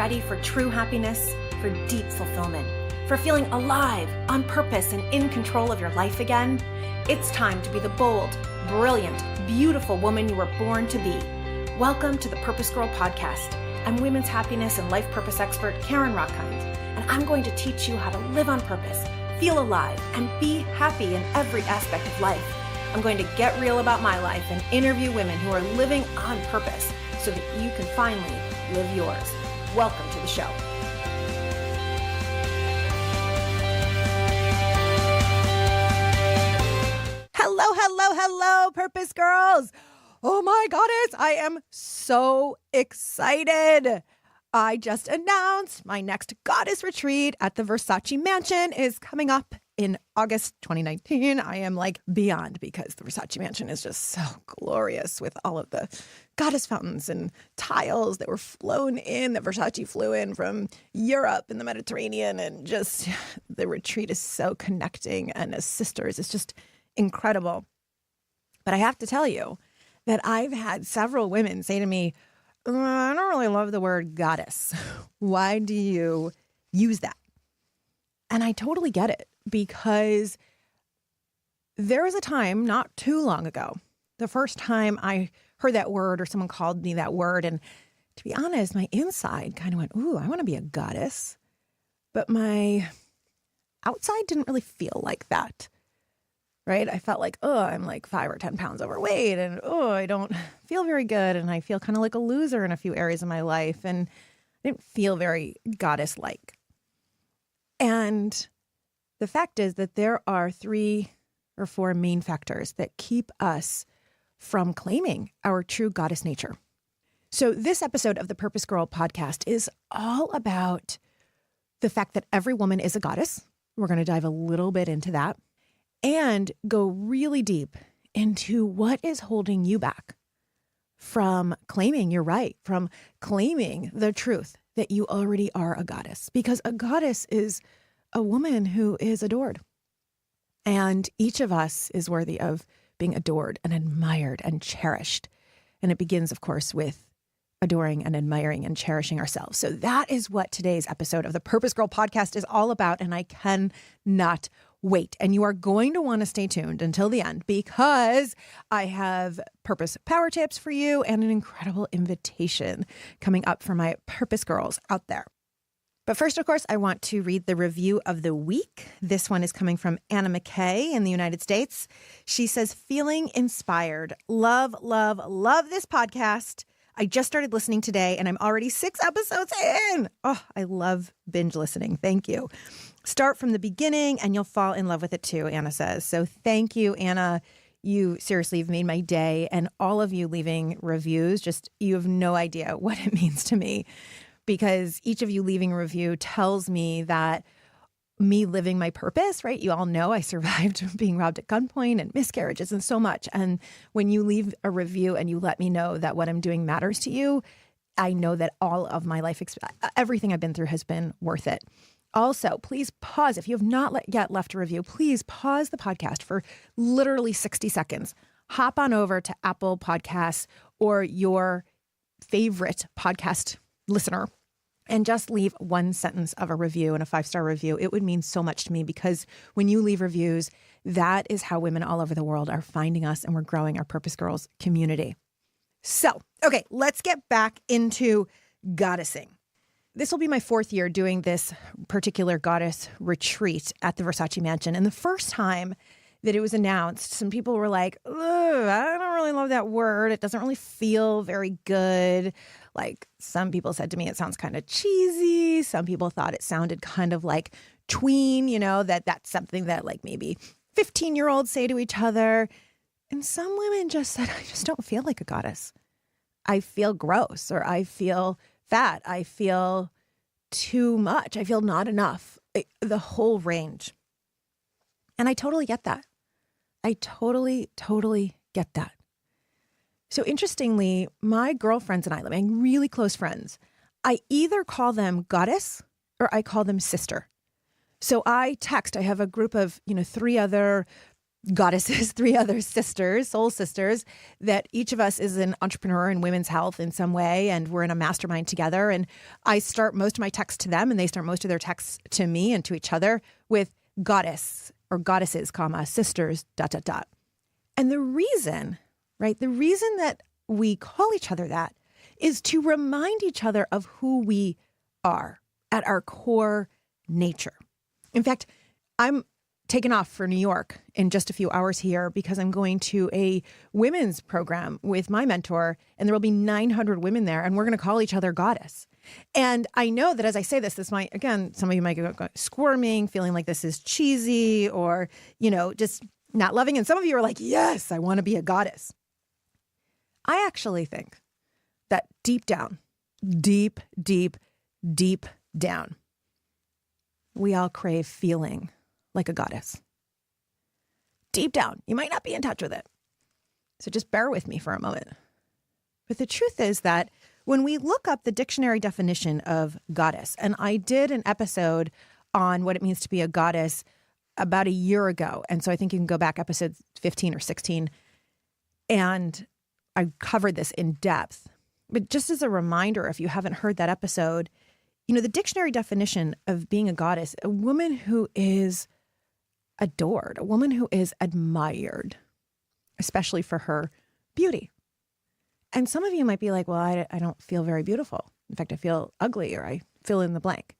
ready for true happiness, for deep fulfillment, for feeling alive, on purpose, and in control of your life again? It's time to be the bold, brilliant, beautiful woman you were born to be. Welcome to the PurposeGirl podcast. I'm women's happiness and life purpose expert Karen Rockkind, and I'm going to teach you how to live on purpose, feel alive, and be happy in every aspect of life. I'm going to get real about my life and interview women who are living on purpose so that you can finally live yours. Welcome to the show. Hello, Purpose Girls. Oh my goddess, I am so excited. I just announced my next goddess retreat at the Versace Mansion is coming up in August 2019. I am like beyond, because the Versace Mansion is just so glorious with all of the goddess fountains and tiles that were flown in, that Versace flew in from Europe and the Mediterranean. And just the retreat is so connecting, and as sisters, it's just incredible. But I have to tell you that I've had several women say to me, I don't really love the word goddess. Why do you use that? And I totally get it, because there was a time not too long ago, the first time I heard that word or someone called me that word, and to be honest, my inside kind of went, ooh, I want to be a goddess. But my outside didn't really feel like that. Right? I felt like, oh, I'm like 5 or 10 pounds overweight, and oh, I don't feel very good, and I feel kind of like a loser in a few areas of my life, and I didn't feel very goddess-like. And the fact is that there are 3 or 4 main factors that keep us from claiming our true goddess nature. So this episode of the Purpose Girl podcast is all about the fact that every woman is a goddess. We're going to dive a little bit into that, and go really deep into what is holding you back from claiming you're right, from claiming the truth that you already are a goddess. Because a goddess is a woman who is adored. And each of us is worthy of being adored and admired and cherished. And it begins, of course, with adoring and admiring and cherishing ourselves. So that is what today's episode of the Purpose Girl podcast is all about. And I cannot wait. And you are going to want to stay tuned until the end, because I have purpose power tips for you and an incredible invitation coming up for my Purpose Girls out there. But first, of course, I want to read the review of the week. This one is coming from Anna McKay in the United States. She says, feeling inspired. Love, love, love this podcast. I just started listening today and I'm already 6 episodes in. Oh, I love binge listening. Thank you. Start from the beginning and you'll fall in love with it too, Anna says. So thank you, Anna. You seriously have made my day, and all of you leaving reviews, just you have no idea what it means to me, because each of you leaving a review tells me that me living my purpose, right? You all know I survived being robbed at gunpoint and miscarriages and so much. And when you leave a review and you let me know that what I'm doing matters to you, I know that all of my life, everything I've been through has been worth it. Also, please pause. If you have not yet left a review, please pause the podcast for literally 60 seconds. Hop on over to Apple Podcasts or your favorite podcast listener and just leave 1 sentence of a review and a 5-star review. It would mean so much to me, because when you leave reviews, that is how women all over the world are finding us, and we're growing our Purpose Girls community. So, okay, let's get back into goddessing. This will be my 4th year doing this particular goddess retreat at the Versace Mansion. And the first time that it was announced, some people were like, ugh, I don't really love that word. It doesn't really feel very good. Like, some people said to me, it sounds kind of cheesy. Some people thought it sounded kind of like tween, that's something that like maybe 15-year-olds say to each other. And some women just said, I just don't feel like a goddess. I feel gross, or I feel fat. I feel too much. I feel not enough. The whole range. And I totally get that. I totally get that. So interestingly, my girlfriends and I, my really close friends, I either call them goddess or I call them sister. So I have a group of, 3 other goddesses, three other sisters, soul sisters, that each of us is an entrepreneur in women's health in some way, and we're in a mastermind together. And I start most of my texts to them, and they start most of their texts to me and to each other with goddess or goddesses, comma, sisters, ... And the reason, right, the reason that we call each other that is to remind each other of who we are at our core nature. In fact, I'm taken off for New York in just a few hours here because I'm going to a women's program with my mentor, and there will be 900 women there, and we're going to call each other goddess. And I know that as I say this might, again, some of you might go squirming, feeling like this is cheesy or, just not loving. And some of you are like, yes, I want to be a goddess. I actually think that deep down, deep down, we all crave feeling like a goddess. Deep down, you might not be in touch with it. So just bear with me for a moment. But the truth is that when we look up the dictionary definition of goddess, and I did an episode on what it means to be a goddess about a year ago. And so I think you can go back episode 15 or 16. And I covered this in depth. But just as a reminder, if you haven't heard that episode, the dictionary definition of being a goddess, a woman who is adored, a woman who is admired, especially for her beauty. And some of you might be like, well, I don't feel very beautiful. In fact, I feel ugly, or I fill in the blank.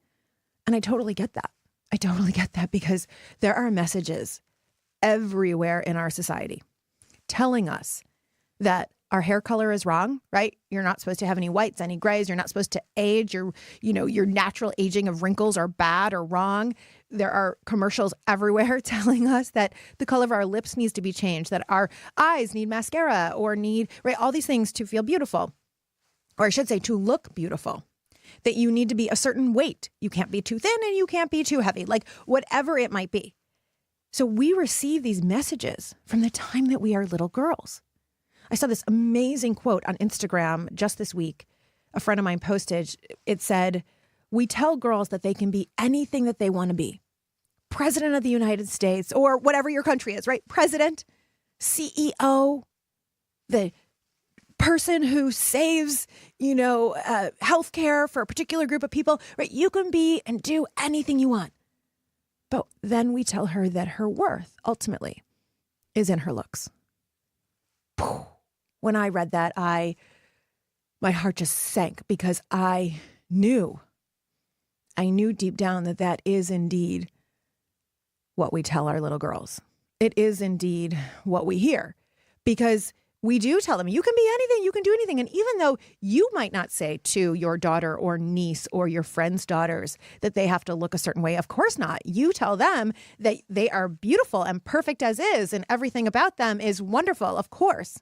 And I totally get that. I totally get that, because there are messages everywhere in our society telling us that our hair color is wrong, right? You're not supposed to have any whites, any grays. You're not supposed to age. Your natural aging of wrinkles are bad or wrong. There are commercials everywhere telling us that the color of our lips needs to be changed, that our eyes need mascara or need, right, all these things to feel beautiful. Or I should say, to look beautiful. That you need to be a certain weight. You can't be too thin and you can't be too heavy, like whatever it might be. So we receive these messages from the time that we are little girls. I saw this amazing quote on Instagram just this week. A friend of mine posted, it said, we tell girls that they can be anything that they want to be. President of the United States, or whatever your country is, right? President, CEO, the person who saves, healthcare for a particular group of people, right? You can be and do anything you want. But then we tell her that her worth ultimately is in her looks. When I read that, my heart just sank, because I knew deep down that is indeed what we tell our little girls. It is indeed what we hear, because we do tell them, you can be anything, you can do anything. And even though you might not say to your daughter or niece or your friends' daughters that they have to look a certain way, of course not. You tell them that they are beautiful and perfect as is, and everything about them is wonderful, of course.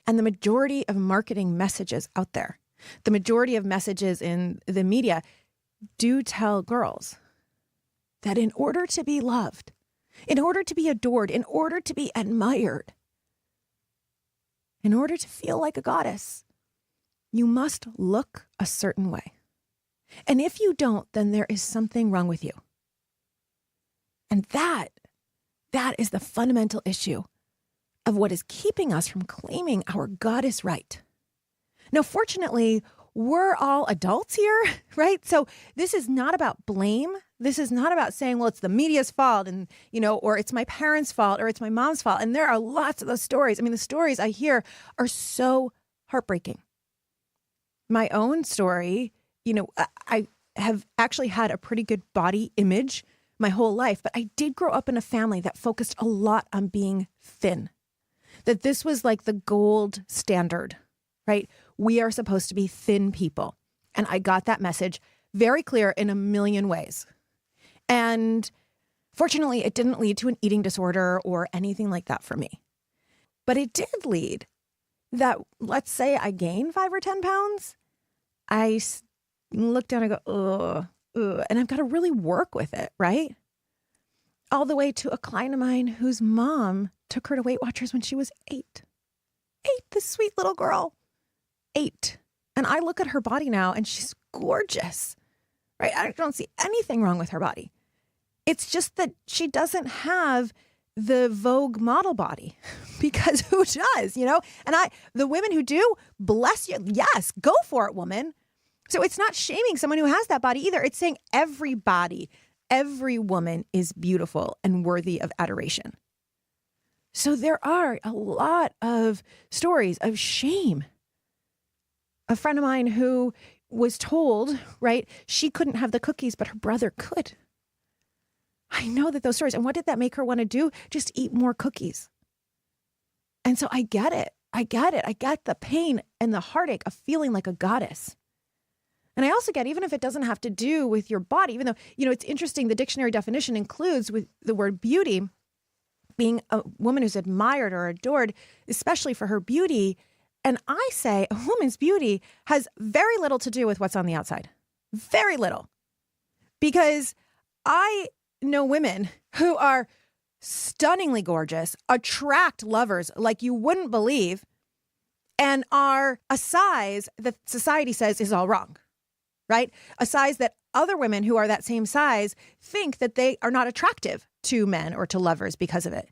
And the majority of marketing messages out there, the majority of messages in the media do tell girls that in order to be loved, in order to be adored, in order to be admired, in order to feel like a goddess, you must look a certain way. And if you don't, then there is something wrong with you. And that is the fundamental issue of what is keeping us from claiming our goddess right. Now, fortunately, we're all adults here, right? So this is not about blame. This is not about saying, well, it's the media's fault and, or it's my parents' fault or it's my mom's fault. And there are lots of those stories. I mean, the stories I hear are so heartbreaking. My own story, I have actually had a pretty good body image my whole life, but I did grow up in a family that focused a lot on being thin. That this was like the gold standard, right? We are supposed to be thin people. And I got that message very clear in a million ways. And fortunately, it didn't lead to an eating disorder or anything like that for me. But it did lead that, let's say I gain 5 or 10 pounds. I look down and go, ugh, and I've got to really work with it, right? All the way to a client of mine whose mom took her to Weight Watchers when she was 8. 8, this sweet little girl. 8. And I look at her body now and she's gorgeous, right? I don't see anything wrong with her body. It's just that she doesn't have the Vogue model body because who does, you know? And the women who do, bless you. Yes, go for it, woman. So it's not shaming someone who has that body either. It's saying everybody, every woman is beautiful and worthy of adoration. So there are a lot of stories of shame. A friend of mine who was told, right, she couldn't have the cookies, but her brother could. I know that those stories. And what did that make her want to do? Just eat more cookies. And so I get it. I get the pain and the heartache of feeling like a goddess. And I also get, even if it doesn't have to do with your body, even though, you know, it's interesting, the dictionary definition includes with the word beauty, being a woman who's admired or adored, especially for her beauty. And I say a woman's beauty has very little to do with what's on the outside. Very little. Because I know women who are stunningly gorgeous, attract lovers like you wouldn't believe, and are a size that society says is all wrong, right? A size that other women who are that same size think that they are not attractive to men or to lovers because of it.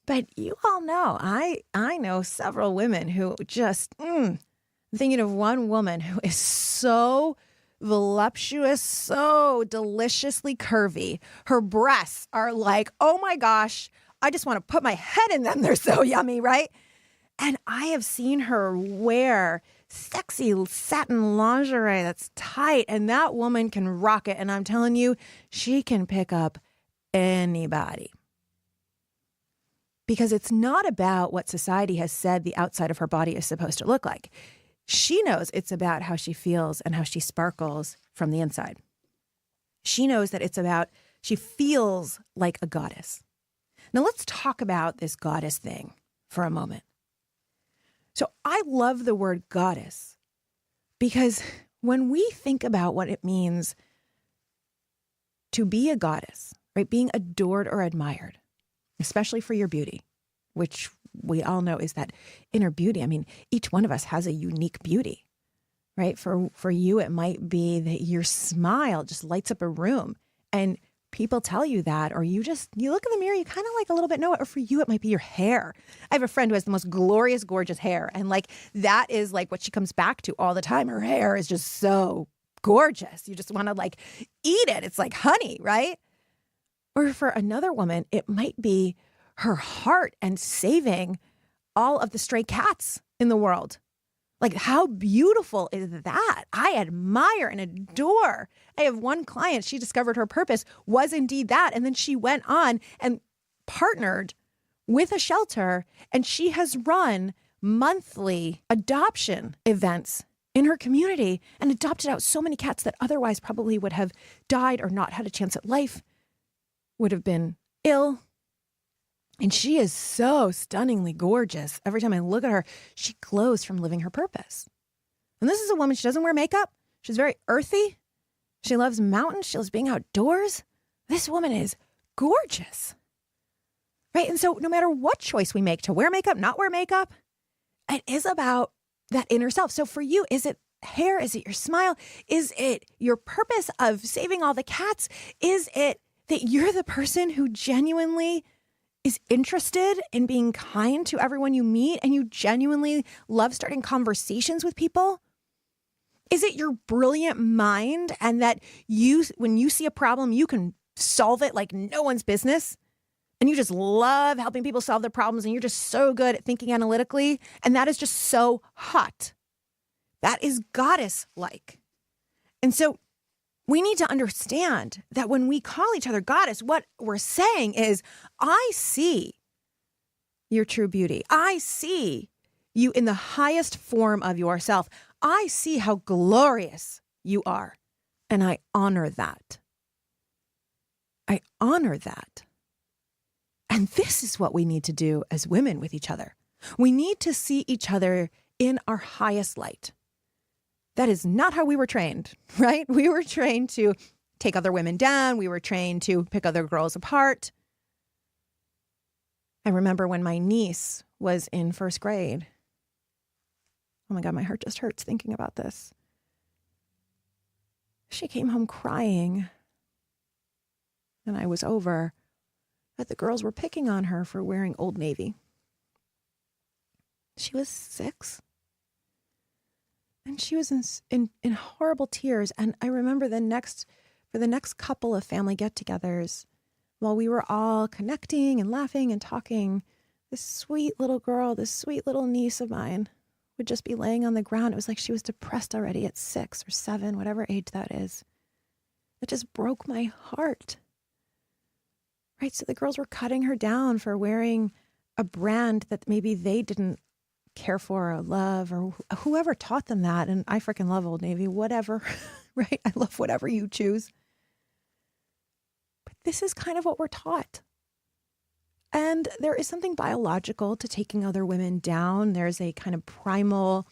But you all know, I know several women who just, thinking of one woman who is so voluptuous, so deliciously curvy. Her breasts are like, oh my gosh, I just want to put my head in them. They're so yummy, right? And I have seen her wear sexy satin lingerie that's tight, and that woman can rock it. And I'm telling you, she can pick up anybody. Because it's not about what society has said the outside of her body is supposed to look like. She knows it's about how she feels and how she sparkles from the inside. She knows that it's about, she feels like a goddess. Now let's talk about this goddess thing for a moment. So I love the word goddess because when we think about what it means to be a goddess, right, being adored or admired, especially for your beauty, which we all know is that inner beauty. I mean, each one of us has a unique beauty, right? For you, it might be that your smile just lights up a room and people tell you that, or you look in the mirror, you kind of like a little bit know it. Or for you, it might be your hair. I have a friend who has the most glorious, gorgeous hair. And like, that is like what she comes back to all the time. Her hair is just so gorgeous. You just want to like eat it. It's like honey, right? Or for another woman, it might be her heart and saving all of the stray cats in the world. Like, how beautiful is that? I admire and adore. I have one client, she discovered her purpose was indeed that. And then she went on and partnered with a shelter, and she has run monthly adoption events in her community and adopted out so many cats that otherwise probably would have died or not had a chance at life, would have been ill. And she is so stunningly gorgeous. Every time I look at her, she glows from living her purpose. And this is a woman, she doesn't wear makeup. She's very earthy. She loves mountains. She loves being outdoors. This woman is gorgeous. Right? And so no matter what choice we make to wear makeup, not wear makeup, it is about that inner self. So for you, is it hair? Is it your smile? Is it your purpose of saving all the cats? Is it that you're the person who genuinely is interested in being kind to everyone you meet and you genuinely love starting conversations with people? Is it your brilliant mind and that when you see a problem, you can solve it like no one's business? And you just love helping people solve their problems and you're just so good at thinking analytically. And that is just so hot. That is goddess-like. And so we need to understand that when we call each other goddess, what we're saying is, I see your true beauty. I see you in the highest form of yourself. I see how glorious you are. And I honor that. I honor that. And this is what we need to do as women with each other. We need to see each other in our highest light. That is not how we were trained, right? We were trained to take other women down. We were trained to pick other girls apart. I remember when my niece was in first grade. Oh my God, my heart just hurts thinking about this. She came home crying, and I was over, that the girls were picking on her for wearing Old Navy. She was 6. And she was in horrible tears. And I remember for the next couple of family get-togethers, while we were all connecting and laughing and talking, this sweet little girl, this sweet little niece of mine would just be laying on the ground. It was like she was depressed already at 6 or 7, whatever age that is. It just broke my heart. Right? So the girls were cutting her down for wearing a brand that maybe they didn't care for or love, or whoever taught them that. And I freaking love Old Navy, whatever, right? I love whatever you choose. But this is kind of what we're taught. And there is something biological to taking other women down. There's a kind of primal,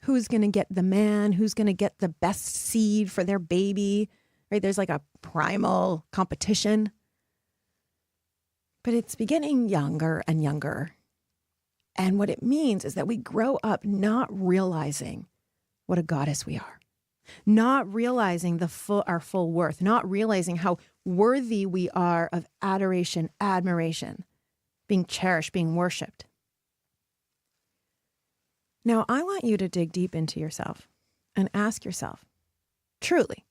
who's going to get the man, who's going to get the best seed for their baby, right? There's like a primal competition. But it's beginning younger and younger. And what it means is that we grow up not realizing what a goddess we are, not realizing our full worth, not realizing how worthy we are of adoration, admiration, being cherished, being worshipped. Now, I want you to dig deep into yourself and ask yourself, truly,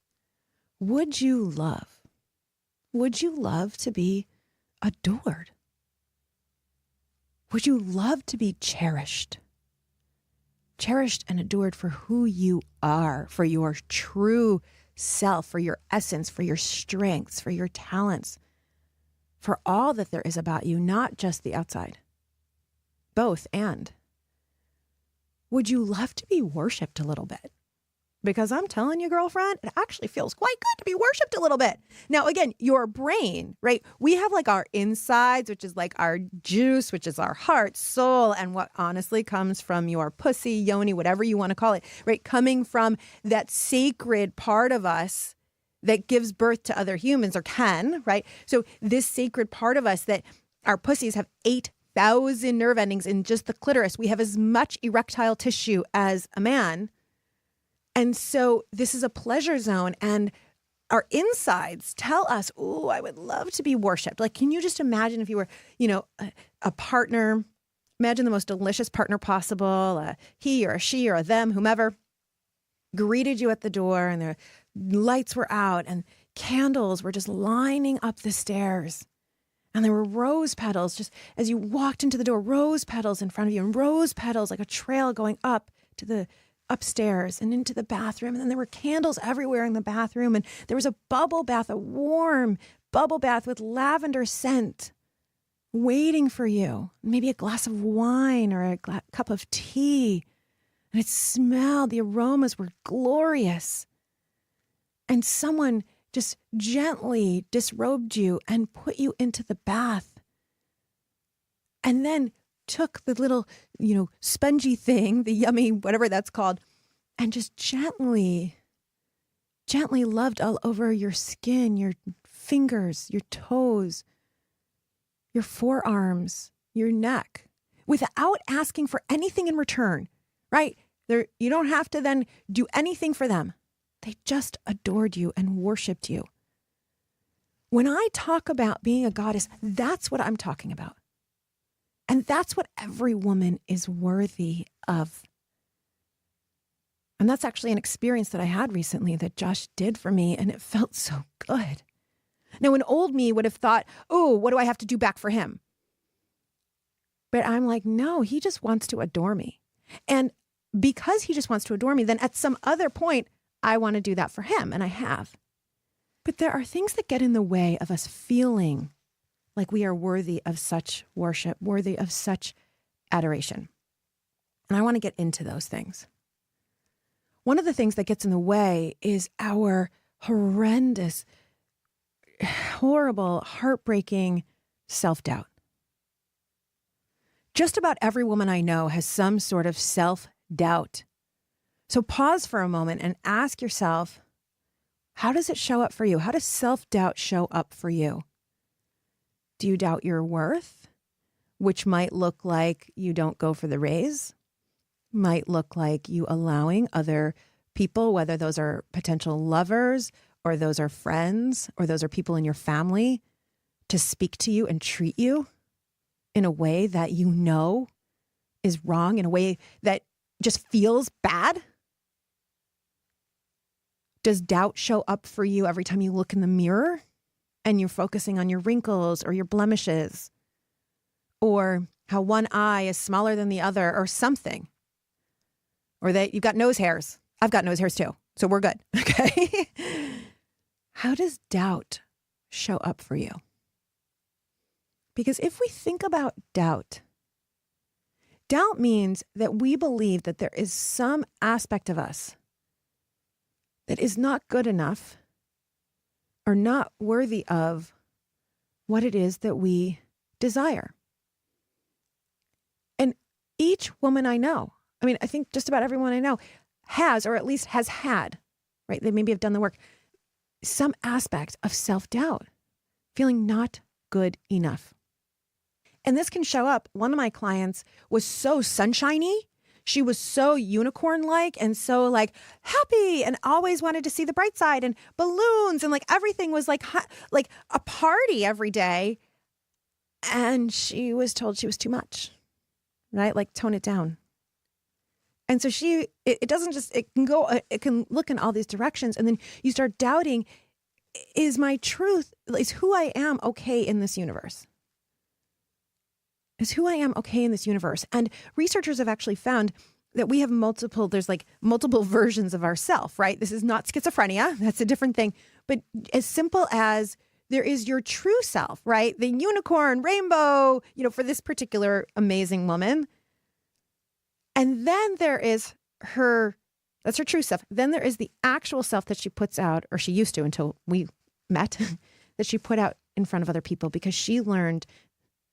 would you love to be adored? Would you love to be cherished? Cherished and adored for who you are, for your true self, for your essence, for your strengths, for your talents, for all that there is about you, not just the outside. Both and. Would you love to be worshipped a little bit? Because I'm telling you, girlfriend, it actually feels quite good to be worshipped a little bit. Now, again, your brain, right? We have like our insides, which is like our juice, which is our heart, soul, and what honestly comes from your pussy, yoni, whatever you want to call it, right? Coming from that sacred part of us that gives birth to other humans, or can, right? So this sacred part of us, that our pussies have 8,000 nerve endings in just the clitoris. We have as much erectile tissue as a man. And so this is a pleasure zone, and our insides tell us, "Ooh, I would love to be worshipped." Like, can you just imagine if you were, a partner, imagine the most delicious partner possible, he or a she or a them, whomever, greeted you at the door, and the lights were out and candles were just lining up the stairs. And there were rose petals just as you walked into the door, rose petals in front of you, and rose petals like a trail going up to the upstairs and into the bathroom. And then there were candles everywhere in the bathroom. And there was a bubble bath, a warm bubble bath with lavender scent waiting for you. Maybe a glass of wine or a cup of tea. And it smelled, the aromas were glorious. And someone just gently disrobed you and put you into the bath. And then took the little, spongy thing, the yummy, whatever that's called, and just gently loved all over your skin, your fingers, your toes, your forearms, your neck, without asking for anything in return, right? You don't have to then do anything for them. They just adored you and worshiped you. When I talk about being a goddess, that's what I'm talking about. And that's what every woman is worthy of. And that's actually an experience that I had recently that Josh did for me, and it felt so good. Now, an old me would have thought, oh, what do I have to do back for him? But I'm like, no, he just wants to adore me. And because he just wants to adore me, then at some other point, I want to do that for him, and I have. But there are things that get in the way of us feeling like we are worthy of such worship, worthy of such adoration. And I want to get into those things. One of the things that gets in the way is our horrendous, horrible, heartbreaking self-doubt. Just about every woman I know has some sort of self-doubt. So pause for a moment and ask yourself, how does it show up for you? How does self-doubt show up for you? Do you doubt your worth, which might look like you don't go for the raise, might look like you allowing other people, whether those are potential lovers or those are friends or those are people in your family, to speak to you and treat you in a way that you know is wrong, in a way that just feels bad? Does doubt show up for you every time you look in the mirror and you're focusing on your wrinkles or your blemishes or how one eye is smaller than the other or something? Or that you've got nose hairs. I've got nose hairs too, so we're good, okay? How does doubt show up for you? Because if we think about doubt, doubt means that we believe that there is some aspect of us that is not good enough or not worthy of what it is that we desire. And each woman I know, I mean, I think just about everyone I know has, or at least has had, right? They maybe have done the work, some aspect of self-doubt, feeling not good enough. And this can show up. One of my clients was so sunshiny. She was so unicorn-like and so like happy and always wanted to see the bright side and balloons and like everything was like a party every day. And she was told she was too much, right? Like tone it down. And so it doesn't just, it can look in all these directions. And then you start doubting, is my truth, is who I am okay in this universe? Is who I am okay in this universe? And researchers have actually found that we have there's like multiple versions of ourself, right? This is not schizophrenia. That's a different thing. But as simple as there is your true self, right? The unicorn, rainbow, for this particular amazing woman. And then there is that's her true self. Then there is the actual self that she puts out, or she used to until we met, that she put out in front of other people because she learned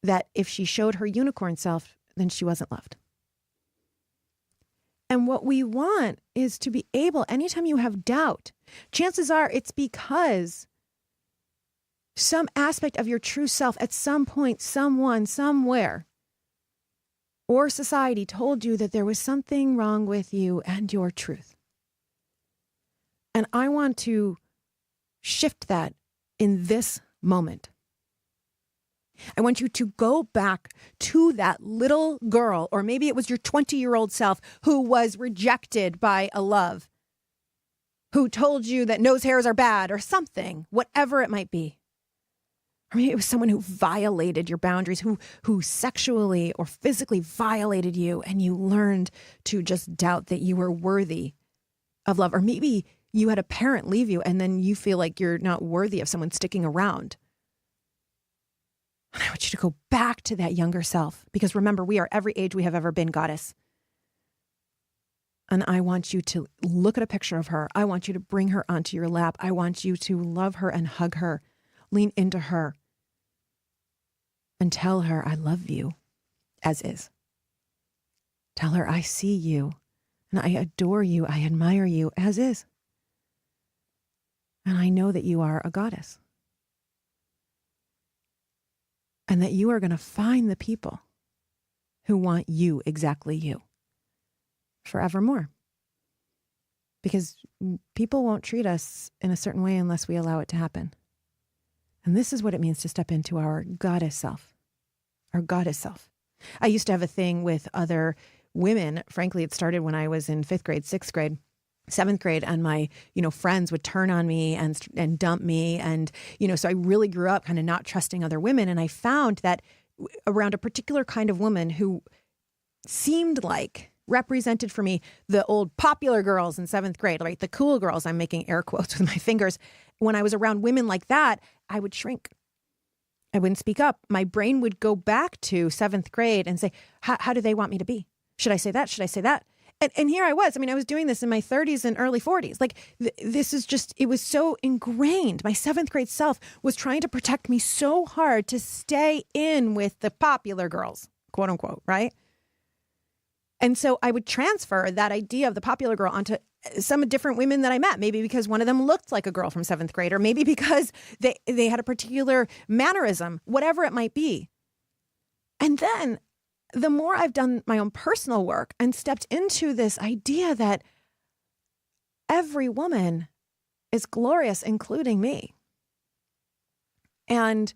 that if she showed her unicorn self, then she wasn't loved. And what we want is to be able, anytime you have doubt, chances are it's because some aspect of your true self at some point, someone, somewhere, or society told you that there was something wrong with you and your truth. And I want to shift that in this moment. I want you to go back to that little girl, or maybe it was your 20-year-old self who was rejected by a love, who told you that nose hairs are bad or something, whatever it might be. Or maybe it was someone who violated your boundaries, who sexually or physically violated you, and you learned to just doubt that you were worthy of love. Or maybe you had a parent leave you and then you feel like you're not worthy of someone sticking around. And I want you to go back to that younger self, because remember, we are every age we have ever been, goddess. And I want you to look at a picture of her. I want you to bring her onto your lap. I want you to love her and hug her, lean into her, and tell her, I love you as is. Tell her, I see you and I adore you. I admire you as is. And I know that you are a goddess. And that you are going to find the people who want you, exactly you, forevermore. Because people won't treat us in a certain way unless we allow it to happen. And this is what it means to step into our goddess self, our goddess self. I used to have a thing with other women. Frankly, it started when I was in 5th grade, 6th grade, 7th grade, and my, friends would turn on me and dump me. And, so I really grew up kind of not trusting other women. And I found that around a particular kind of woman who seemed like represented for me the old popular girls in 7th grade, right? The cool girls, I'm making air quotes with my fingers. When I was around women like that, I would shrink. I wouldn't speak up. My brain would go back to 7th grade and say, how do they want me to be? Should I say that? Should I say that? And here I was. I was doing this in my 30s and early 40s. Like, this is just, it was so ingrained. My 7th grade self was trying to protect me so hard to stay in with the popular girls, quote unquote, right? And so I would transfer that idea of the popular girl onto some different women that I met, maybe because one of them looked like a girl from 7th grade, or maybe because they had a particular mannerism, whatever it might be. And then the more I've done my own personal work and stepped into this idea that every woman is glorious, including me. And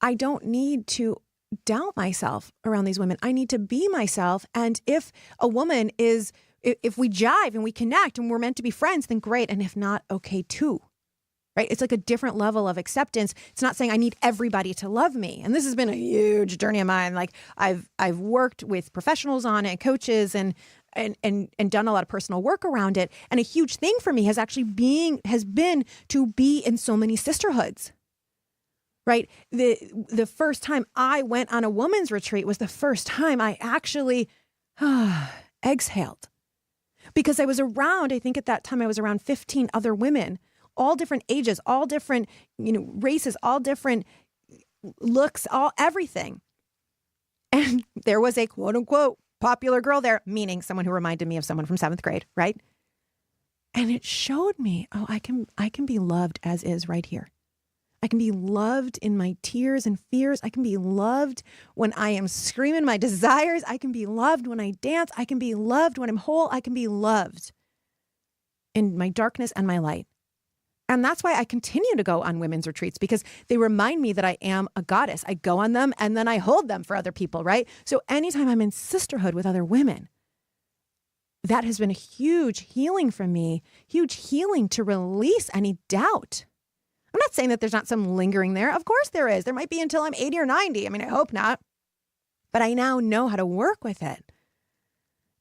I don't need to doubt myself around these women. I need to be myself. And if a woman is, if we jive and we connect and we're meant to be friends, then great. And if not, okay too. Right? It's like a different level of acceptance. It's not saying I need everybody to love me. And this has been a huge journey of mine. Like I've worked with professionals on it, coaches, and done a lot of personal work around it. And a huge thing for me has been to be in so many sisterhoods. Right? The first time I went on a woman's retreat was the first time I actually exhaled. Because I was around, I think at that time I was around 15 other women, all different ages, all different, races, all different looks, everything. And there was a quote unquote popular girl there, meaning someone who reminded me of someone from 7th grade, right? And it showed me, I can be loved as is right here. I can be loved in my tears and fears. I can be loved when I am screaming my desires. I can be loved when I dance. I can be loved when I'm whole. I can be loved in my darkness and my light. And that's why I continue to go on women's retreats, because they remind me that I am a goddess. I go on them and then I hold them for other people, right? So anytime I'm in sisterhood with other women, that has been a huge healing for me, huge healing to release any doubt. I'm not saying that there's not some lingering there. Of course there is. There might be until I'm 80 or 90. I mean, I hope not. But I now know how to work with it.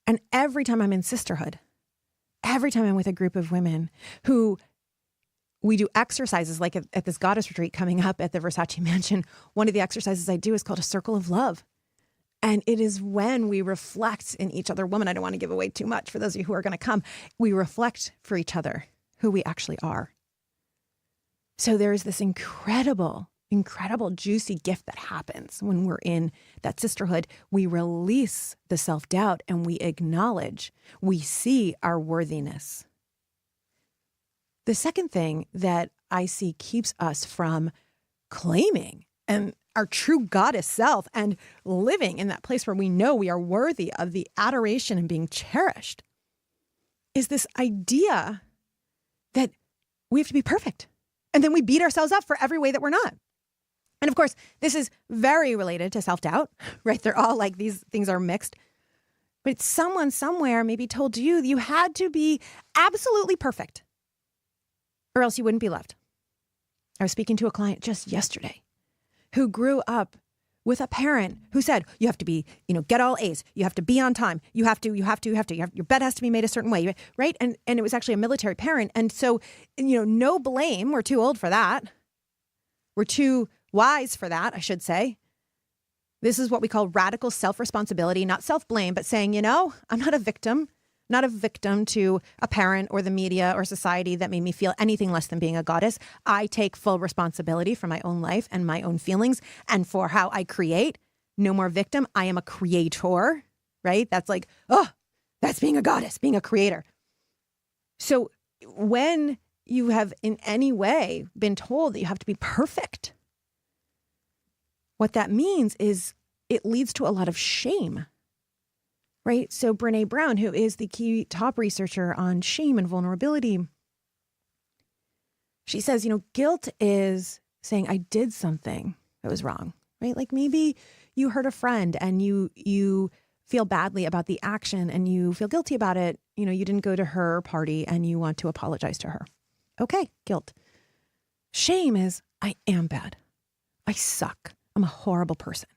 And every time I'm in sisterhood, every time I'm with a group of women who we do exercises, like at this goddess retreat coming up at the Versace mansion, one of the exercises I do is called a circle of love. And it is when we reflect in each other. Woman, I don't want to give away too much for those of you who are going to come. We reflect for each other who we actually are. So there's this incredible, juicy gift that happens when we're in that sisterhood. We release the self-doubt and we acknowledge, we see our worthiness. The second thing that I see keeps us from claiming and our true goddess self and living in that place where we know we are worthy of the adoration and being cherished is this idea that we have to be perfect. And then we beat ourselves up for every way that we're not. And of course, this is very related to self-doubt, right? They're all like, these things are mixed. But someone somewhere maybe told you that you had to be absolutely perfect or else you wouldn't be loved. I was speaking to a client just yesterday who grew up with a parent who said, you have to be, get all A's. You have to be on time. You have to, your bed has to be made a certain way, right? And it was actually a military parent. And so, no blame. We're too old for that. We're too wise for that, I should say. This is what we call radical self-responsibility, not self-blame, but saying, I'm not a victim to a parent or the media or society that made me feel anything less than being a goddess. I take full responsibility for my own life and my own feelings and for how I create. No more victim. I am a creator, right? That's like, that's being a goddess, being a creator. So when you have in any way been told that you have to be perfect, what that means is it leads to a lot of shame. Right? So Brene Brown, who is the key top researcher on shame and vulnerability, she says, guilt is saying I did something that was wrong, right? Like maybe you hurt a friend and you feel badly about the action and you feel guilty about it. You didn't go to her party and you want to apologize to her. Okay, guilt. Shame is I am bad. I suck. I'm a horrible person,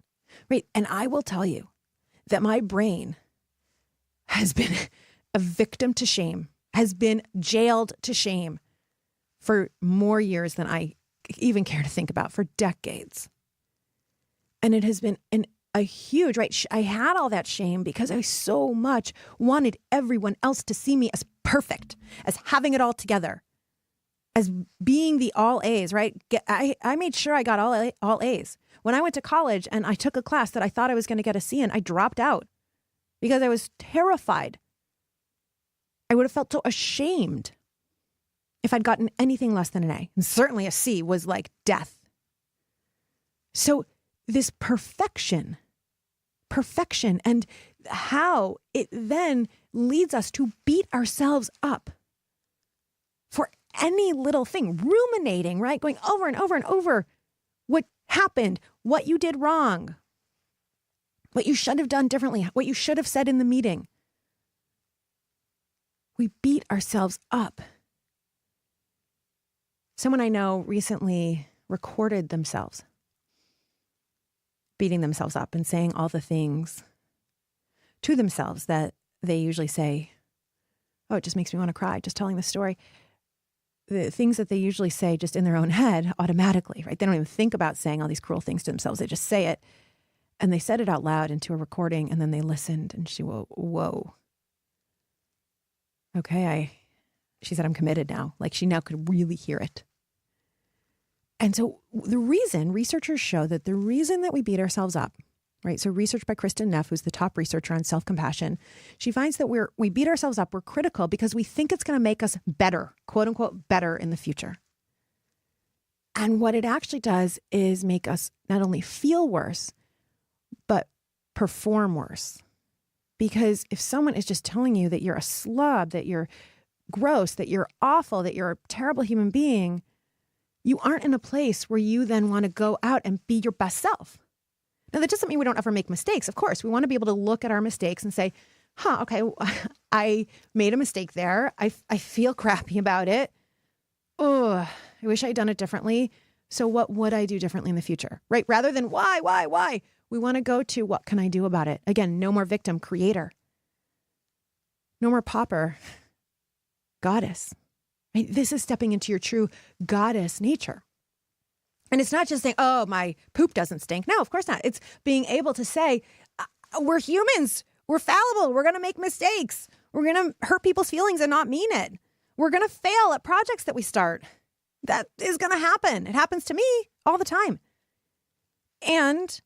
right? And I will tell you that my brain has been a victim to shame, has been jailed to shame for more years than I even care to think about, for decades. And it has been a huge, right? I had all that shame because I so much wanted everyone else to see me as perfect, as having it all together, as being the all A's, right? I made sure I got all A's. When I went to college and I took a class that I thought I was going to get a C in, I dropped out. Because I was terrified. I would have felt so ashamed if I'd gotten anything less than an A. And certainly a C was like death. So this perfection and how it then leads us to beat ourselves up for any little thing, ruminating, right? Going over and over and over what happened, what you did wrong, what you should have done differently, what you should have said in the meeting. We beat ourselves up. Someone I know recently recorded themselves beating themselves up and saying all the things to themselves that they usually say, oh, it just makes me want to cry, just telling the story. The things that they usually say just in their own head automatically, right? They don't even think about saying all these cruel things to themselves. They just say it. And they said it out loud into a recording, and then they listened, and she, whoa. Okay, she said, I'm committed now. Like, she now could really hear it. And so researchers show that the reason that we beat ourselves up, right? So research by Kristen Neff, who's the top researcher on self-compassion, she finds that we beat ourselves up, we're critical because we think it's going to make us better, quote unquote, better in the future. And what it actually does is make us not only feel worse, but perform worse. Because if someone is just telling you that you're a slob, that you're gross, that you're awful, that you're a terrible human being, you aren't in a place where you then want to go out and be your best self. Now, that doesn't mean we don't ever make mistakes. Of course, we want to be able to look at our mistakes and say, okay, I made a mistake there. I feel crappy about it. Oh, I wish I'd done it differently. So what would I do differently in the future, right? Rather than why? We want to go to what can I do about it? Again, no more victim, creator. No more pauper, goddess. Right? This is stepping into your true goddess nature. And it's not just saying, oh, my poop doesn't stink. No, of course not. It's being able to say, we're humans. We're fallible. We're going to make mistakes. We're going to hurt people's feelings and not mean it. We're going to fail at projects that we start. That is going to happen. It happens to me all the time. And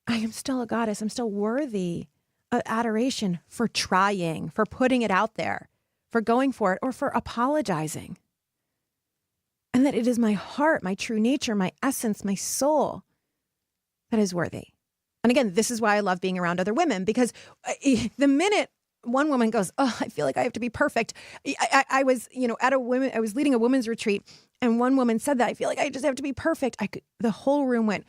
I am still a goddess. I'm still worthy of adoration for trying, for putting it out there, for going for it, or for apologizing. And that it is my heart, my true nature, my essence, my soul that is worthy. And again, this is why I love being around other women, because the minute one woman goes, oh, I feel like I have to be perfect. I was, I was leading a women's retreat, and one woman said that, I feel like I just have to be perfect. The whole room went,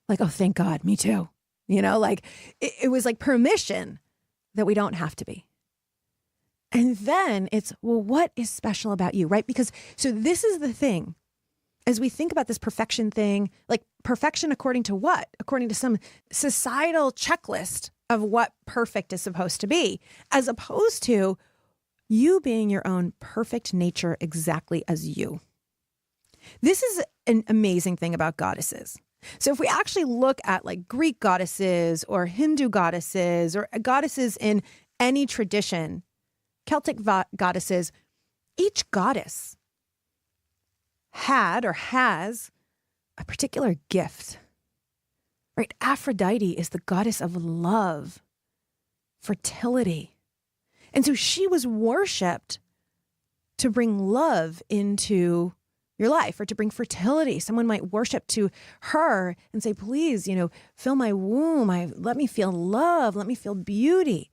like, oh, thank God, me too. It was like permission that we don't have to be. And then it's, well, what is special about you, right? Because, so this is the thing, as we think about this perfection thing, like perfection according to what? According to some societal checklist of what perfect is supposed to be, as opposed to you being your own perfect nature exactly as you. This is an amazing thing about goddesses. So if we actually look at like Greek goddesses or Hindu goddesses or goddesses in any tradition, Celtic goddesses, each goddess had or has a particular gift, right? Aphrodite is the goddess of love, fertility. And so she was worshipped to bring love into your life or to bring fertility. Someone might worship to her and say, please, fill my womb. Let me feel love. Let me feel beauty.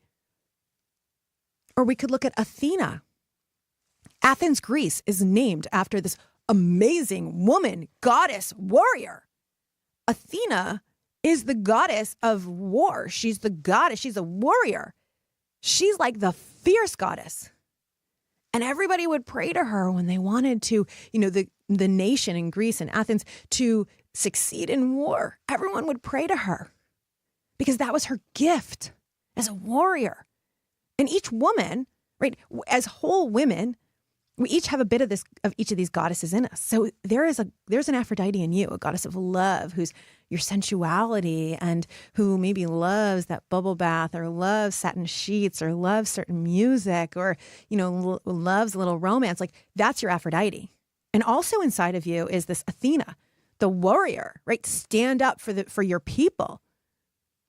Or we could look at Athena. Athens, Greece is named after this amazing woman, goddess, warrior. Athena is the goddess of war. She's the goddess. She's a warrior. She's like the fierce goddess. And everybody would pray to her when they wanted to, the nation in Greece and Athens to succeed in war. Everyone would pray to her because that was her gift as a warrior. And each woman, right, as whole women, we each have a bit of each of these goddesses in us. So there's an Aphrodite in you, a goddess of love, who's your sensuality and who maybe loves that bubble bath or loves satin sheets or loves certain music or, loves a little romance. Like that's your Aphrodite. And also inside of you is this Athena, the warrior, right? Stand up for your people.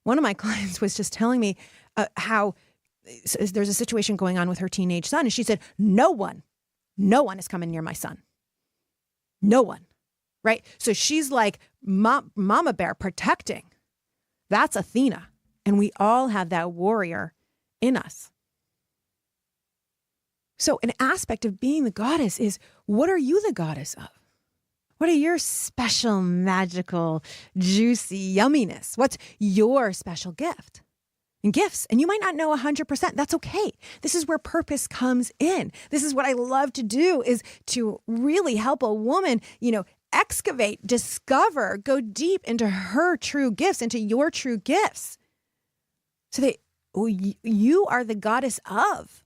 One of my clients was just telling me how there's a situation going on with her teenage son. And she said, no one is coming near my son. No one. Right. So she's like mama bear protecting. That's Athena. And we all have that warrior in us. So an aspect of being the goddess is, what are you the goddess of? What are your special, magical, juicy yumminess? What's your special gift? And gifts, and you might not know 100%. That's okay. This is where purpose comes in. This is what I love to do, is to really help a woman, excavate, discover, go deep into her true gifts, into your true gifts. So that you are the goddess of.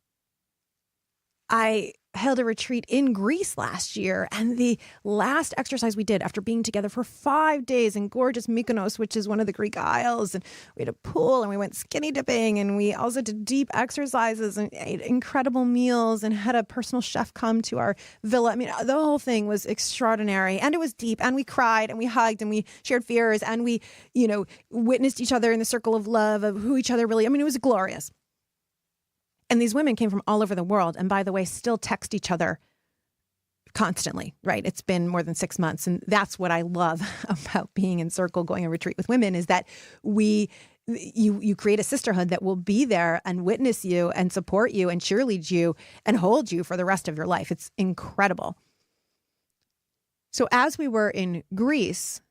I held a retreat in Greece last year, and the last exercise we did after being together for 5 days in gorgeous Mykonos, which is one of the Greek isles, and we had a pool and we went skinny dipping, and we also did deep exercises and ate incredible meals and had a personal chef come to our villa. I mean, the whole thing was extraordinary, and it was deep, and we cried and we hugged and we shared fears, and we, witnessed each other in the circle of love of who each other really, it was glorious. And these women came from all over the world, and by the way, still text each other constantly, right? It's been more than 6 months. And that's what I love about being in circle, going on retreat with women, is that you create a sisterhood that will be there and witness you and support you and cheerlead you and hold you for the rest of your life. It's incredible. So as we were in Greece,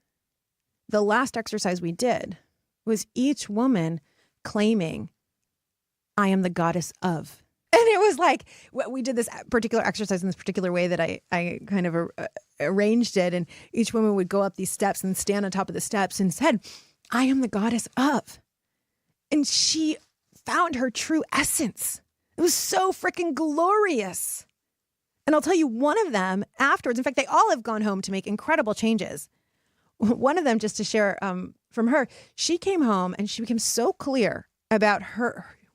the last exercise we did was each woman claiming, I am the goddess of. And it was like, we did this particular exercise in this particular way that I kind of arranged it. And each woman would go up these steps and stand on top of the steps and said, I am the goddess of. And she found her true essence. It was so freaking glorious. And I'll tell you, one of them afterwards, in fact, they all have gone home to make incredible changes. One of them, just to share from her, she came home and she became so clear about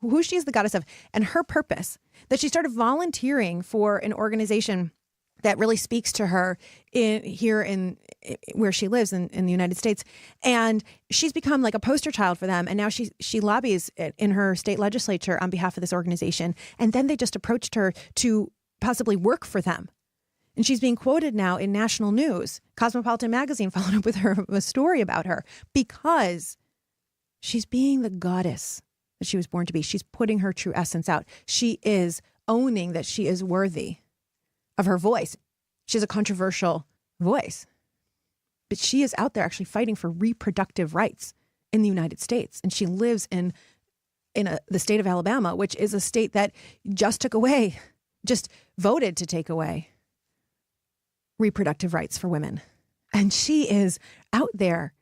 who she is the goddess of and her purpose, that she started volunteering for an organization that really speaks to her here in where she lives in the United States. And she's become like a poster child for them. And now she lobbies in her state legislature on behalf of this organization. And then they just approached her to possibly work for them. And she's being quoted now in national news. Cosmopolitan magazine followed up with her a story about her because she's being the goddess that she was born to be. She's putting her true essence out. She is owning that she is worthy of her voice. She has a controversial voice, but she is out there actually fighting for reproductive rights in the United States. And she lives in the state of Alabama, which is a state that just voted to take away reproductive rights for women. And she is out there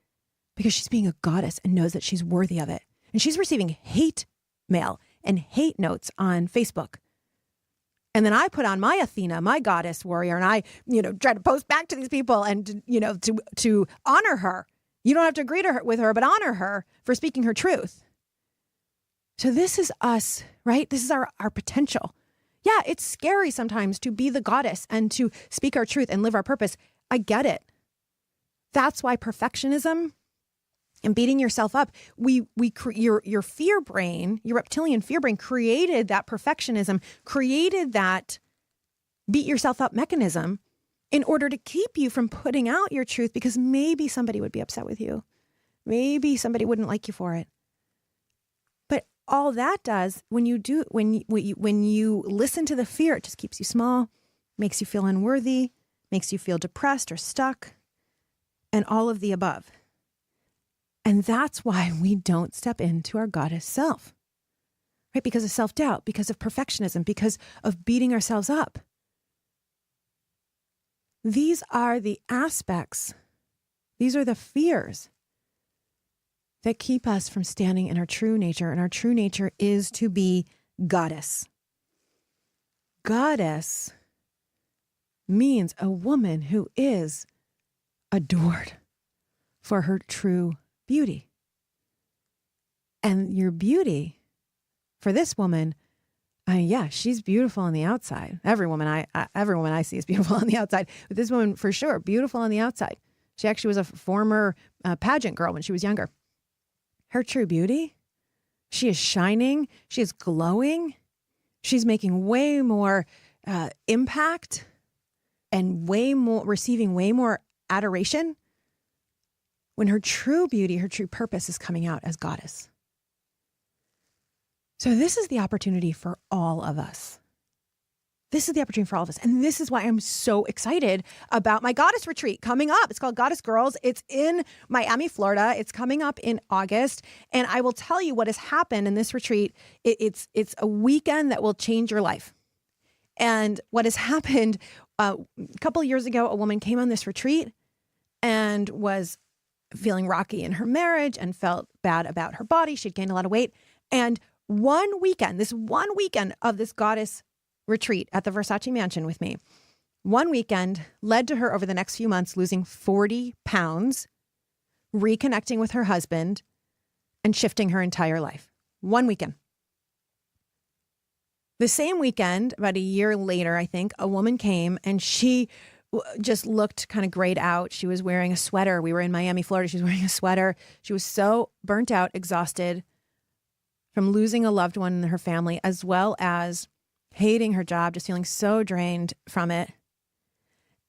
because she's being a goddess and knows that she's worthy of it. And she's receiving hate mail and hate notes on Facebook. And then I put on my Athena, my goddess warrior, and I, try to post back to these people and, to honor her. You don't have to agree with her, but honor her for speaking her truth. So this is us, right? This is our potential. Yeah, it's scary sometimes to be the goddess and to speak our truth and live our purpose. I get it. That's why perfectionism and beating yourself up, your fear brain, your reptilian fear brain created that perfectionism, created that beat yourself up mechanism in order to keep you from putting out your truth, because maybe somebody would be upset with you. Maybe somebody wouldn't like you for it. But all that does, when you listen to the fear, it just keeps you small, makes you feel unworthy, makes you feel depressed or stuck, and all of the above. And that's why we don't step into our goddess self, right? Because of self-doubt, because of perfectionism, because of beating ourselves up. These are the aspects, these are the fears that keep us from standing in our true nature. And our true nature is to be goddess. Goddess means a woman who is adored for her true beauty. And your beauty for this woman, she's beautiful on the outside. Every woman I see is beautiful on the outside. But this woman, for sure, beautiful on the outside. She actually was a former pageant girl when she was younger. Her true beauty, she is shining. She is glowing. She's making way more impact and receiving way more adoration when her true beauty, her true purpose is coming out as goddess. So this is the opportunity for all of us. This is the opportunity for all of us. And this is why I'm so excited about my goddess retreat coming up. It's called Goddess Girls. It's in Miami, Florida. It's coming up in August. And I will tell you what has happened in this retreat. It's a weekend that will change your life. And what has happened, a couple of years ago, a woman came on this retreat and was feeling rocky in her marriage and felt bad about her body. She'd gained a lot of weight. And one weekend of this goddess retreat at the Versace mansion with me, one weekend led to her over the next few months losing 40 pounds, reconnecting with her husband, and shifting her entire life. One weekend. The same weekend, about a year later, I think, a woman came and she just looked kind of grayed out. She was wearing a sweater. We were in Miami, Florida. She was wearing a sweater. She was so burnt out, exhausted from losing a loved one in her family, as well as hating her job, just feeling so drained from it,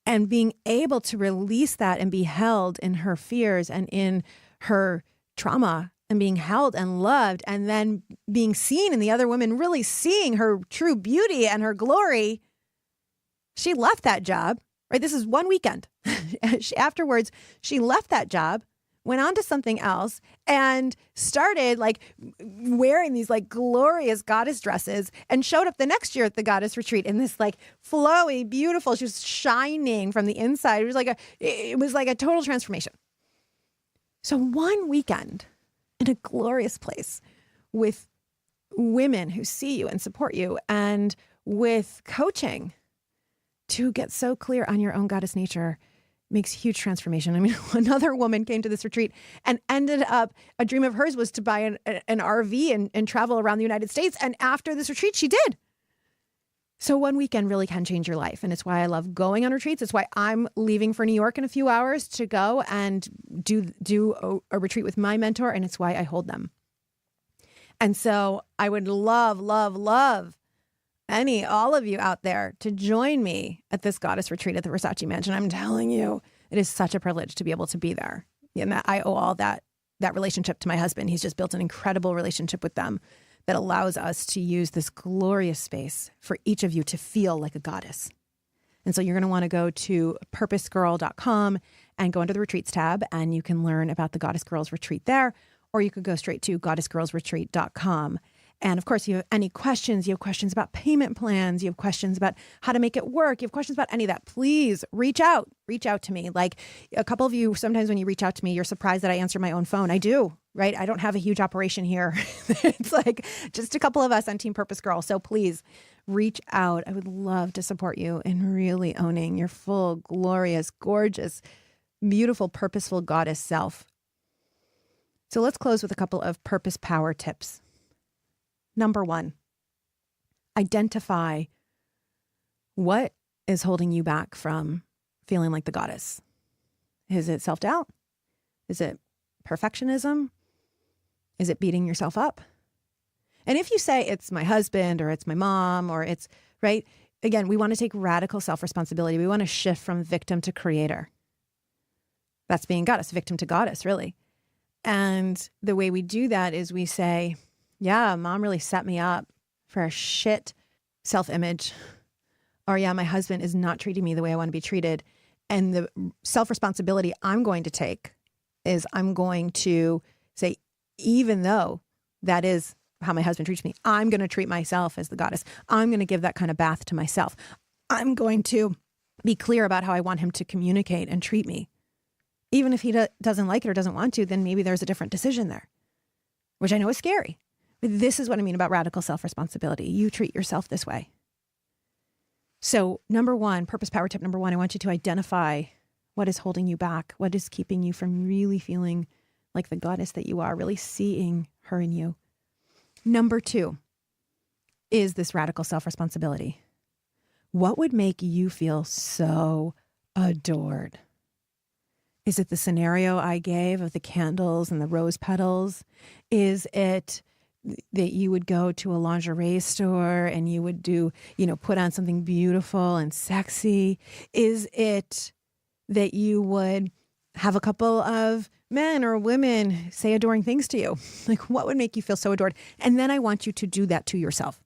and being able to release that and be held in her fears and in her trauma and being held and loved, and then being seen in the other women, really seeing her true beauty and her glory. She left that job, right? This is one weekend. Afterwards, she left that job, went on to something else, and started like wearing these like glorious goddess dresses, and showed up the next year at the goddess retreat in this like flowy, beautiful, she was shining from the inside. It was like a total transformation. So one weekend in a glorious place with women who see you and support you, and with coaching to get so clear on your own goddess nature, makes huge transformation. I mean, another woman came to this retreat and ended up, a dream of hers was to buy an RV and travel around the United States. And after this retreat, she did. So one weekend really can change your life. And it's why I love going on retreats. It's why I'm leaving for New York in a few hours to go and do a retreat with my mentor. And it's why I hold them. And so I would love, love, love all of you out there to join me at this goddess retreat at the Versace mansion. I'm telling you, it is such a privilege to be able to be there. And I owe all that relationship to my husband. He's just built an incredible relationship with them that allows us to use this glorious space for each of you to feel like a goddess. And so you're going to want to go to PurposeGirl.com and go under the retreats tab, and you can learn about the Goddess Girls retreat there, or you could go straight to goddessgirlsretreat.com. And of course, you have any questions, you have questions about payment plans, you have questions about how to make it work, you have questions about any of that, please reach out to me. Like a couple of you, sometimes when you reach out to me, you're surprised that I answer my own phone. I do, right? I don't have a huge operation here. It's like just a couple of us on Team Purpose Girl. So please reach out. I would love to support you in really owning your full, glorious, gorgeous, beautiful, purposeful goddess self. So let's close with a couple of purpose power tips. Number one, identify what is holding you back from feeling like the goddess. Is it self-doubt? Is it perfectionism? Is it beating yourself up? And if you say it's my husband or it's my mom or it's, right, again, we want to take radical self-responsibility. We want to shift from victim to creator. That's being goddess, victim to goddess, really. And the way we do that is we say, yeah, mom really set me up for a shit self-image. Or yeah, my husband is not treating me the way I want to be treated. And the self-responsibility I'm going to take is I'm going to say, even though that is how my husband treats me, I'm going to treat myself as the goddess. I'm going to give that kind of bath to myself. I'm going to be clear about how I want him to communicate and treat me. Even if he doesn't like it or doesn't want to, then maybe there's a different decision there, which I know is scary. But this is what I mean about radical self-responsibility. You treat yourself this way. So number one, purpose power tip number one, I want you to identify what is holding you back, what is keeping you from really feeling like the goddess that you are, really seeing her in you. Number two is this radical self-responsibility. What would make you feel so adored? Is it the scenario I gave of the candles and the rose petals? Is it that you would go to a lingerie store and you would do, put on something beautiful and sexy? Is it that you would have a couple of men or women say adoring things to you? Like, what would make you feel so adored? And then I want you to do that to yourself.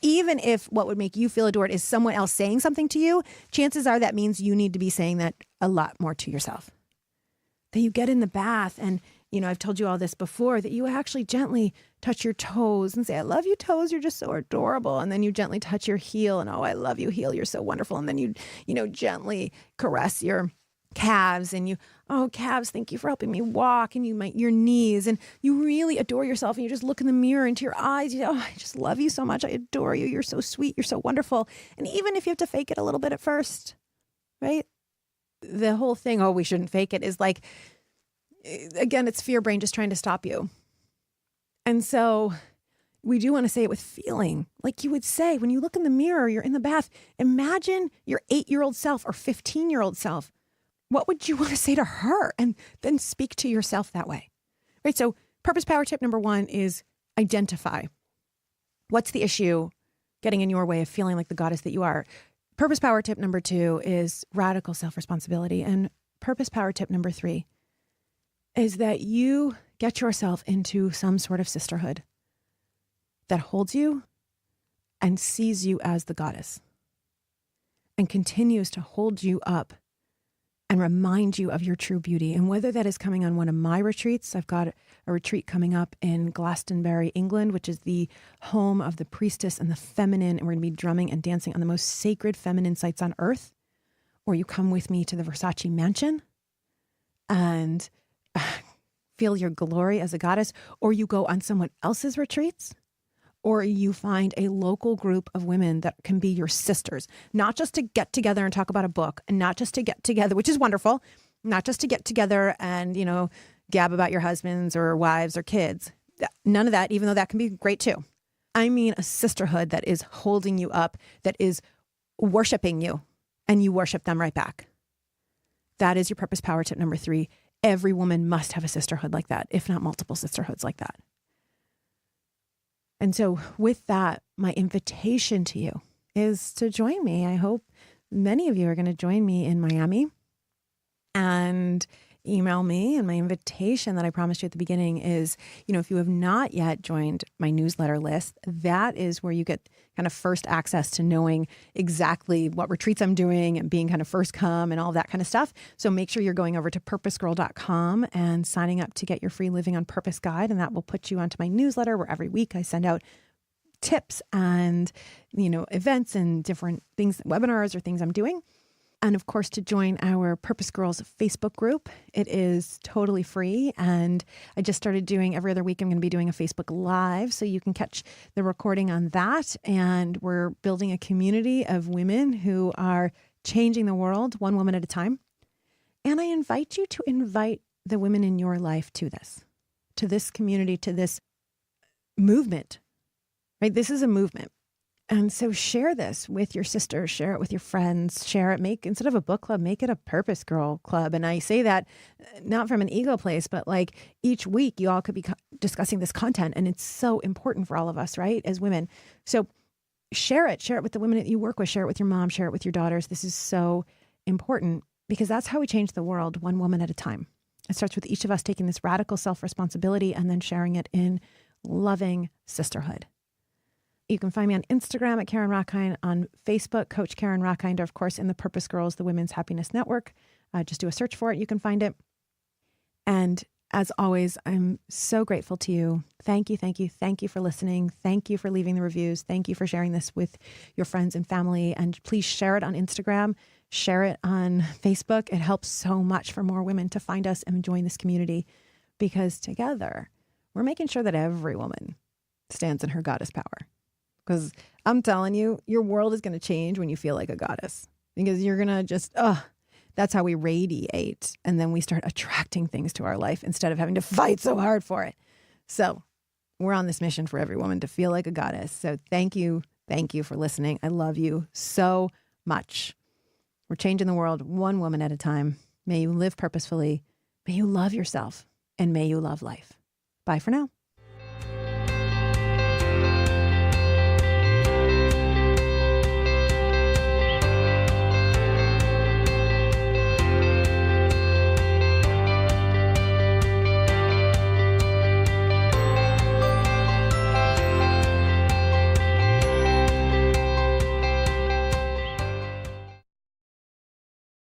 Even if what would make you feel adored is someone else saying something to you, chances are that means you need to be saying that a lot more to yourself. That you get in the bath and, I've told you all this before, that you actually gently touch your toes and say, I love you, toes. You're just so adorable. And then you gently touch your heel and, oh, I love you, heel. You're so wonderful. And then you gently caress your calves and oh, calves, thank you for helping me walk. And your knees, and you really adore yourself. And you just look in the mirror into your eyes. Oh, I just love you so much. I adore you. You're so sweet. You're so wonderful. And even if you have to fake it a little bit at first, right? The whole thing, oh, we shouldn't fake it, is like, again, it's fear brain just trying to stop you. And so we do want to say it with feeling. Like you would say, when you look in the mirror, you're in the bath, imagine your 8-year-old self or 15-year-old self. What would you want to say to her? And then speak to yourself that way, right? So purpose power tip number 1 is identify. What's the issue getting in your way of feeling like the goddess that you are? Purpose power tip number 2 is radical self-responsibility. And purpose power tip number 3 is that you get yourself into some sort of sisterhood that holds you and sees you as the goddess and continues to hold you up and remind you of your true beauty. And whether that is coming on one of my retreats, I've got a retreat coming up in Glastonbury, England, which is the home of the priestess and the feminine. And we're going to be drumming and dancing on the most sacred feminine sites on earth. Or you come with me to the Versace mansion and feel your glory as a goddess, or you go on someone else's retreats, or you find a local group of women that can be your sisters, not just to get together and talk about a book, and not just to get together, which is wonderful, not just to get together and, gab about your husbands or wives or kids. None of that, even though that can be great too. I mean a sisterhood that is holding you up, that is worshiping you, and you worship them right back. That is your purpose power tip number 3. Every woman must have a sisterhood like that, if not multiple sisterhoods like that. And so with that, my invitation to you is to join me. I hope many of you are going to join me in Miami, and email me. And my invitation that I promised you at the beginning is, if you have not yet joined my newsletter list, that is where you get kind of first access to knowing exactly what retreats I'm doing and being kind of first come and all that kind of stuff. So make sure you're going over to PurposeGirl.com and signing up to get your free Living on Purpose guide. And that will put you onto my newsletter, where every week I send out tips and, events and different things, webinars or things I'm doing. And of course, to join our Purpose Girls Facebook group, it is totally free. And I just started doing every other week, I'm going to be doing a Facebook Live, so you can catch the recording on that. And we're building a community of women who are changing the world one woman at a time. And I invite you to invite the women in your life to this community, to this movement, right? This is a movement. And so share this with your sisters, share it with your friends, share it, instead of a book club, make it a Purpose Girl club. And I say that not from an ego place, but like each week you all could be discussing this content. And it's so important for all of us, right? As women. So share it with the women that you work with, share it with your mom, share it with your daughters. This is so important because that's how we change the world, one woman at a time. It starts with each of us taking this radical self-responsibility and then sharing it in loving sisterhood. You can find me on Instagram at Karen Rockhind, on Facebook, Coach Karen Rockhind, or of course in the Purpose Girls, the Women's Happiness Network. Just do a search for it. You can find it. And as always, I'm so grateful to you. Thank you, thank you, thank you for listening. Thank you for leaving the reviews. Thank you for sharing this with your friends and family. And please share it on Instagram, share it on Facebook. It helps so much for more women to find us and join this community, because together we're making sure that every woman stands in her goddess power. Because I'm telling you, your world is going to change when you feel like a goddess, because you're going to just, that's how we radiate. And then we start attracting things to our life instead of having to fight so hard for it. So we're on this mission for every woman to feel like a goddess. So thank you. Thank you for listening. I love you so much. We're changing the world one woman at a time. May you live purposefully. May you love yourself, and may you love life. Bye for now.